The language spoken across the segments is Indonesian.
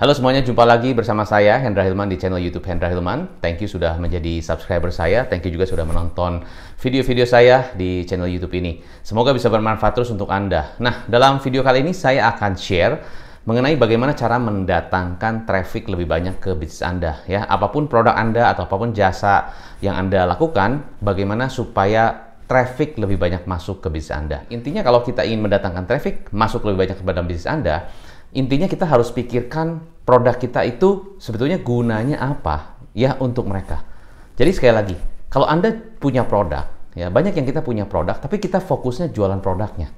Halo semuanya, jumpa lagi bersama saya Hendra Hilman di channel YouTube Hendra Hilman. Thank you sudah menjadi subscriber saya. Thank you juga sudah menonton video-video saya di channel YouTube ini. Semoga bisa bermanfaat terus untuk Anda. Nah, dalam video kali ini saya akan share mengenai bagaimana cara mendatangkan traffic lebih banyak ke bisnis Anda. Ya, apapun produk Anda atau apapun jasa yang Anda lakukan, bagaimana supaya traffic lebih banyak masuk ke bisnis Anda. Intinya kalau kita ingin mendatangkan traffic masuk lebih banyak kepada bisnis Anda, intinya kita harus pikirkan produk kita itu sebetulnya gunanya apa ya untuk mereka. Jadi sekali lagi, kalau Anda punya produk, ya banyak yang kita punya produk, tapi kita fokusnya jualan produknya.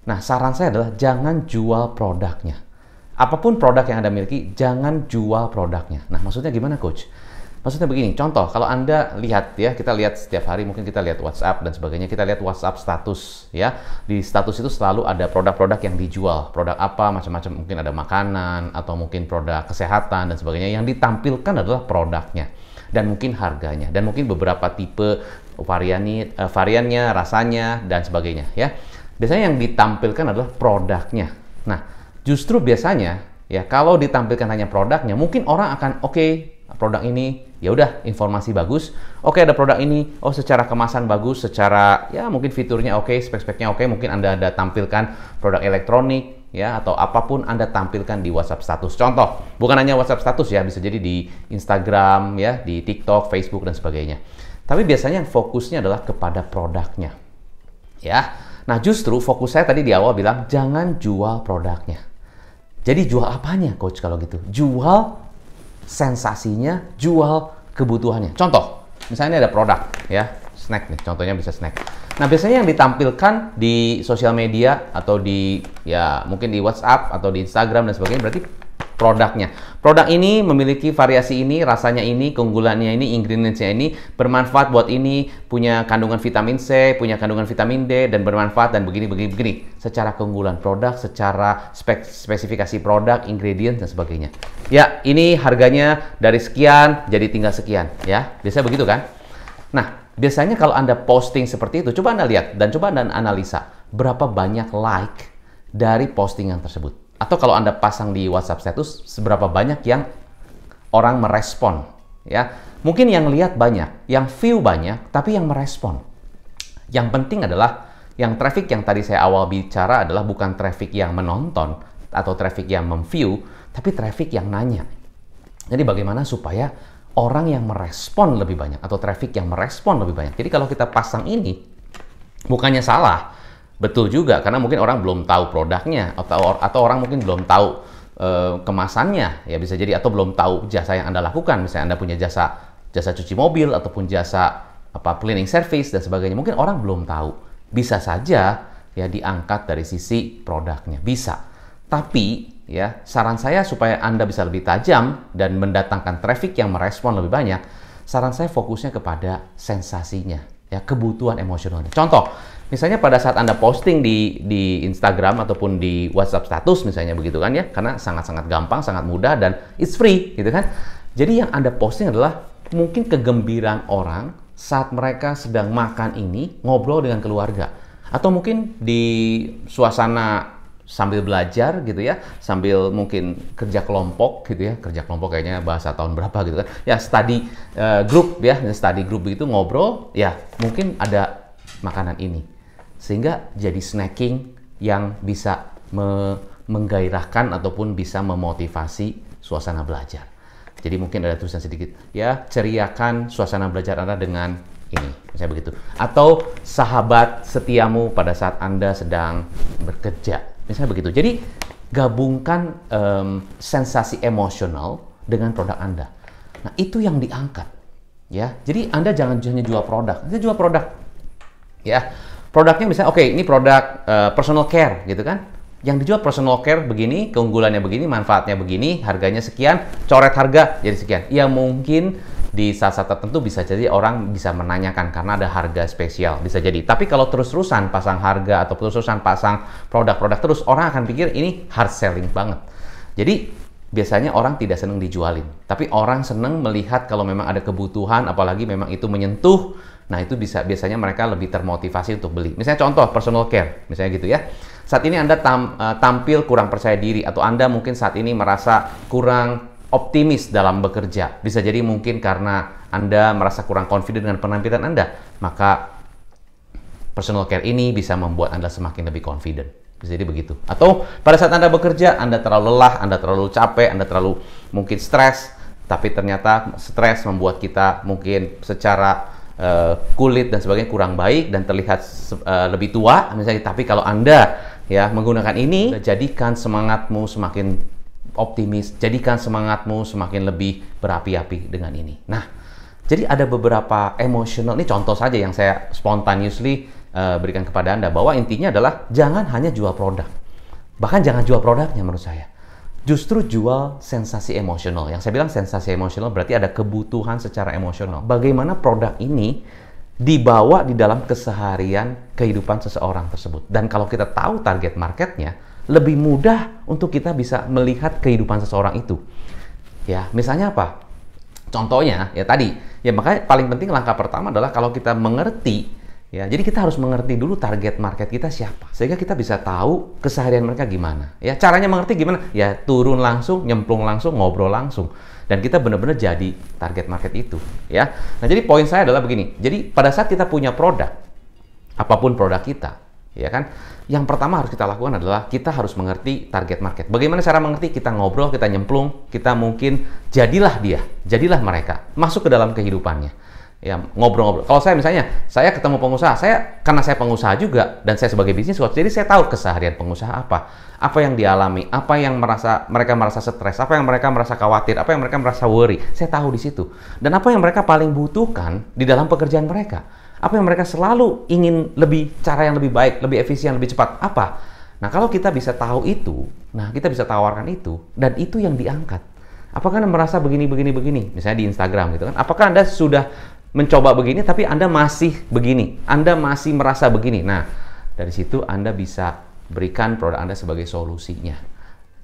Nah, saran saya adalah jangan jual produknya. Apapun produk yang Anda miliki, jangan jual produknya. Nah, maksudnya gimana, Coach? Maksudnya begini, contoh, kalau Anda lihat ya, kita lihat setiap hari, mungkin kita lihat WhatsApp dan sebagainya, kita lihat WhatsApp status ya. Di status itu selalu ada produk-produk yang dijual. Produk apa, macam-macam, mungkin ada makanan, atau mungkin produk kesehatan dan sebagainya. Yang ditampilkan adalah produknya. Dan mungkin harganya. Dan mungkin beberapa tipe variannya, rasanya, dan sebagainya ya. Biasanya yang ditampilkan adalah produknya. Nah, justru biasanya, ya kalau ditampilkan hanya produknya, mungkin orang akan, oke, produk ini ya udah informasi bagus, oke ada produk ini, oh secara kemasan bagus, secara ya mungkin fiturnya oke, spek-speknya oke, mungkin Anda ada tampilkan produk elektronik ya atau apapun Anda tampilkan di WhatsApp status. Contoh, bukan hanya WhatsApp status ya, bisa jadi di Instagram ya, di TikTok, Facebook dan sebagainya. Tapi biasanya fokusnya adalah kepada produknya. Ya. Nah, justru fokus saya tadi di awal bilang jangan jual produknya. Jadi jual apanya, Coach, kalau gitu? Jual sensasinya, jual kebutuhannya. Contoh, misalnya ada produk ya, snack nih, contohnya bisa snack. Nah, biasanya yang ditampilkan di sosial media atau di ya mungkin di WhatsApp atau di Instagram dan sebagainya berarti produknya. Produk ini memiliki variasi ini, rasanya ini, keunggulannya ini, ingredientsnya ini, bermanfaat buat ini, punya kandungan vitamin C, punya kandungan vitamin D, dan bermanfaat dan begini. Secara keunggulan produk, secara spesifikasi produk, ingredient, dan sebagainya. Ya, ini harganya dari sekian, jadi tinggal sekian. Ya, biasanya begitu kan? Nah, biasanya kalau Anda posting seperti itu, coba Anda lihat dan coba Anda analisa berapa banyak like dari postingan tersebut. Atau kalau Anda pasang di WhatsApp status, seberapa banyak yang orang merespon. Ya, mungkin yang lihat banyak, yang view banyak, tapi yang merespon. Yang penting adalah, yang traffic yang tadi saya awal bicara adalah bukan traffic yang menonton, atau traffic yang memview, tapi traffic yang nanya. Jadi bagaimana supaya orang yang merespon lebih banyak, atau traffic yang merespon lebih banyak. Jadi kalau kita pasang ini, bukannya salah, betul juga, karena mungkin orang belum tahu produknya, atau orang mungkin belum tahu kemasannya, ya bisa jadi, atau belum tahu jasa yang Anda lakukan. Misalnya Anda punya jasa cuci mobil, ataupun jasa cleaning service, dan sebagainya. Mungkin orang belum tahu. Bisa saja ya diangkat dari sisi produknya, bisa. Tapi ya saran saya supaya Anda bisa lebih tajam dan mendatangkan traffic yang merespon lebih banyak, saran saya fokusnya kepada sensasinya, ya kebutuhan emosionalnya. Contoh, misalnya pada saat Anda posting di Instagram ataupun di WhatsApp status misalnya begitu kan ya, karena sangat-sangat gampang, sangat mudah, dan it's free gitu kan. Jadi yang Anda posting adalah mungkin kegembiraan orang saat mereka sedang makan ini, ngobrol dengan keluarga. Atau mungkin di suasana sambil belajar gitu ya, sambil mungkin kerja kelompok gitu ya, kerja kelompok kayaknya bahasa tahun berapa gitu kan. Ya study group ya, study group begitu ngobrol, ya mungkin ada makanan ini. Sehingga jadi snacking yang bisa menggairahkan ataupun bisa memotivasi suasana belajar. Jadi mungkin ada tulisan sedikit, ya ceriakan suasana belajar Anda dengan ini, misalnya begitu. Atau sahabat setiamu pada saat Anda sedang bekerja, misalnya begitu. Jadi gabungkan sensasi emosional dengan produk Anda. Nah, itu yang diangkat. Ya, jadi Anda jangan hanya jual produk, Anda jual produk. Ya, produknya misalnya, oke, ini produk personal care gitu kan. Yang dijual personal care begini, keunggulannya begini, manfaatnya begini, harganya sekian, coret harga jadi sekian. Ya mungkin di saat-saat tertentu bisa jadi orang bisa menanyakan karena ada harga spesial, bisa jadi. Tapi kalau terus-terusan pasang harga atau terus-terusan pasang produk-produk terus, orang akan pikir ini hard selling banget. Jadi biasanya orang tidak senang dijualin, tapi orang senang melihat kalau memang ada kebutuhan, apalagi memang itu menyentuh. Nah, itu biasanya mereka lebih termotivasi untuk beli. Misalnya contoh personal care, misalnya gitu ya. saat ini Anda tampil kurang percaya diri, atau Anda mungkin saat ini merasa kurang optimis dalam bekerja. Bisa jadi mungkin karena Anda merasa kurang confident dengan penampilan Anda, maka personal care ini bisa membuat Anda semakin lebih confident. Bisa jadi begitu. Atau pada saat Anda bekerja, Anda terlalu lelah, Anda terlalu capek, Anda terlalu mungkin stres, tapi ternyata stres membuat kita mungkin secara kulit dan sebagainya kurang baik dan terlihat lebih tua misalnya. Tapi kalau Anda ya menggunakan ini, jadikan semangatmu semakin optimis, jadikan semangatmu semakin lebih berapi-api dengan ini. Nah, jadi ada beberapa emotional, ini contoh saja yang saya spontaneously berikan kepada Anda, bahwa intinya adalah jangan hanya jual produk. Bahkan jangan jual produknya menurut saya. Justru jual sensasi emosional. Yang saya bilang sensasi emosional berarti ada kebutuhan secara emosional. Bagaimana produk ini dibawa di dalam keseharian kehidupan seseorang tersebut. Dan kalau kita tahu target marketnya, lebih mudah untuk kita bisa melihat kehidupan seseorang itu. Ya, misalnya apa? Contohnya, ya tadi. Ya makanya paling penting langkah pertama adalah kalau kita mengerti. Ya, jadi kita harus mengerti dulu target market kita siapa, sehingga kita bisa tahu keseharian mereka gimana. Ya, caranya mengerti gimana? Ya, turun langsung, nyemplung langsung, ngobrol langsung, dan kita benar-benar jadi target market itu. Ya, nah jadi poin saya adalah begini. Jadi pada saat kita punya produk, apapun produk kita, ya kan, yang pertama harus kita lakukan adalah kita harus mengerti target market. Bagaimana cara mengerti? Kita ngobrol, kita nyemplung, kita mungkin jadilah dia, jadilah mereka, masuk ke dalam kehidupannya. Ya, ngobrol-ngobrol. Kalau saya misalnya, saya ketemu pengusaha, karena saya pengusaha juga dan saya sebagai bisnis coach, jadi saya tahu keseharian pengusaha apa yang dialami, apa yang mereka merasa stres, apa yang mereka merasa khawatir, apa yang mereka merasa worry. Saya tahu di situ. Dan apa yang mereka paling butuhkan di dalam pekerjaan mereka. Apa yang mereka selalu ingin cara yang lebih baik, lebih efisien, lebih cepat. Apa? Nah, kalau kita bisa tahu itu, nah kita bisa tawarkan itu, dan itu yang diangkat. Apakah Anda merasa begini, misalnya di Instagram gitu kan? Apakah Anda sudah mencoba begini, tapi Anda masih begini, Anda masih merasa begini. Nah, dari situ Anda bisa berikan produk Anda sebagai solusinya.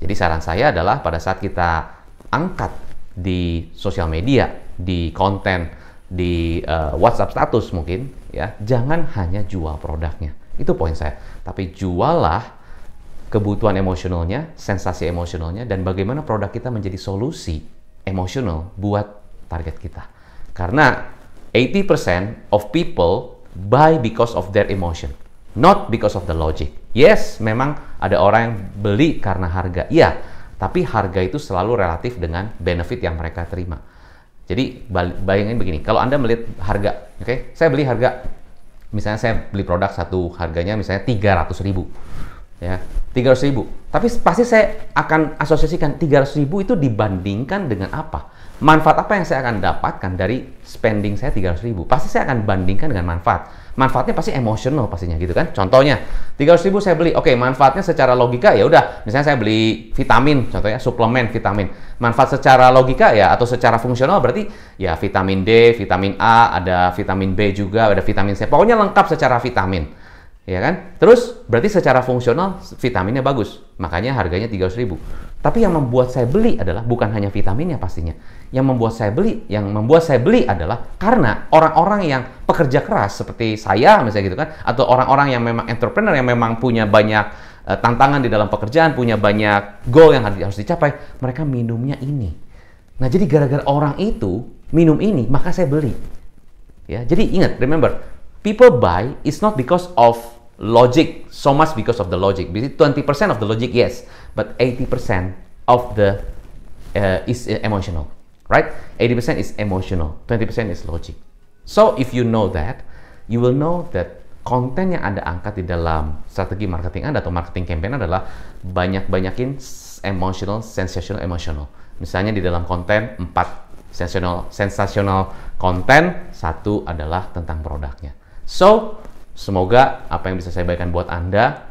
Jadi saran saya adalah pada saat kita angkat di sosial media, di konten, di WhatsApp status mungkin, ya, jangan hanya jual produknya. Itu poin saya. Tapi jualah kebutuhan emosionalnya, sensasi emosionalnya, dan bagaimana produk kita menjadi solusi emosional buat target kita. Karena 80% of people buy because of their emotion, not because of the logic. Yes, memang ada orang yang beli karena harga. Iya, tapi harga itu selalu relatif dengan benefit yang mereka terima. Jadi, bayangin begini, kalau Anda melihat harga, oke, saya beli harga, misalnya saya beli produk satu harganya misalnya 300.000. Ya, 300.000. Tapi pasti saya akan asosiasikan 300.000 itu dibandingkan dengan apa? Manfaat apa yang saya akan dapatkan dari spending saya 300.000? Pasti saya akan bandingkan dengan manfaat. Manfaatnya pasti emosional pastinya gitu kan. Contohnya, 300.000 saya beli. Oke, manfaatnya secara logika ya udah. Misalnya saya beli vitamin, contohnya suplemen vitamin. Manfaat secara logika ya atau secara fungsional berarti ya vitamin D, vitamin A, ada vitamin B juga, ada vitamin C. Pokoknya lengkap secara vitamin. Ya kan? Terus berarti secara fungsional vitaminnya bagus. Makanya harganya 300.000. Tapi yang membuat saya beli adalah bukan hanya vitaminnya pastinya. Yang membuat saya beli adalah karena orang-orang yang pekerja keras seperti saya misalnya gitu kan, atau orang-orang yang memang entrepreneur yang memang punya banyak tantangan di dalam pekerjaan, punya banyak goal yang harus dicapai, mereka minumnya ini. Nah, jadi gara-gara orang itu minum ini, maka saya beli. Ya, jadi ingat, remember, people buy is not because of logic, so much because of the logic. 20% of the logic, yes, but 80% of the is emotional, right? 80% is emotional, 20% is logic. So if you know that, you will know that konten yang Anda angkat di dalam strategi marketing Anda atau marketing campaign adalah banyak-banyakin emotional, sensational, emotional. Misalnya di dalam konten 4 sensational konten, 1 adalah tentang produknya. So, semoga apa yang bisa saya bagikan buat Anda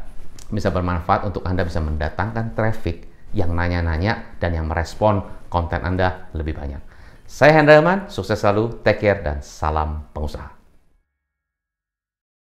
bisa bermanfaat untuk Anda bisa mendatangkan traffic yang nanya-nanya dan yang merespon konten Anda lebih banyak. Saya Hendra Hilman, sukses selalu, take care, dan salam pengusaha.